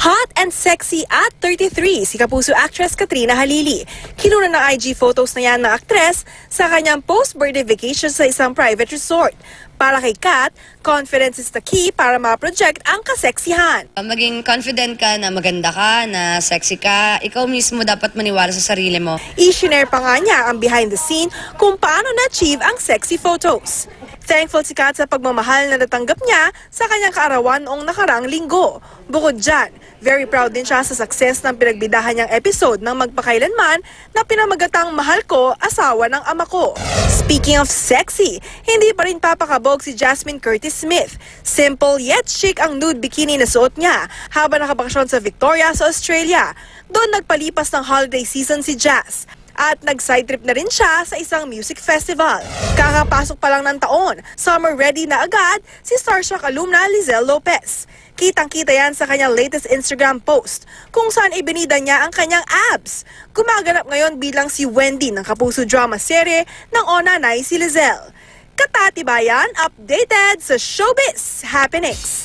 Hot and sexy at 33, si Kapuso actress Katrina Halili. Kinuna ng IG photos na yan ng aktres sa kanyang post-birthday vacation sa isang private resort. Para kay Kat, confidence is the key para ma-project ang kaseksihan. Maging confident ka na maganda ka, na sexy ka, ikaw mismo dapat maniwala sa sarili mo. I-share pa nga niya ang behind the scene kung paano na-achieve ang sexy photos. Thankful si Kat sa pagmamahal na natanggap niya sa kanyang kaarawan noong nakaraang linggo. Bukod dyan, very proud din siya sa success ng pinagbidahan niyang episode ng Magpakailanman na pinamagatang Mahal Ko, Asawa ng Ama Ko. Speaking of sexy, hindi pa rin papakabog si Jasmine Curtis Smith. Simple yet chic ang nude bikini na suot niya habang nakabakasyon sa Victoria sa Australia. Doon nagpalipas ng holiday season si Jazz. At nag-side trip na rin siya sa isang music festival. Kakapasok pa lang ng taon, summer ready na agad si Starstruck alumna Lizelle Lopez. Kitang-kita yan sa kanyang latest Instagram post kung saan ibinida niya ang kanyang abs. Gumaganap ngayon bilang si Wendy ng Kapuso drama serye ng Onanay si Lizelle. Katatibayan, updated sa Showbiz Happenings.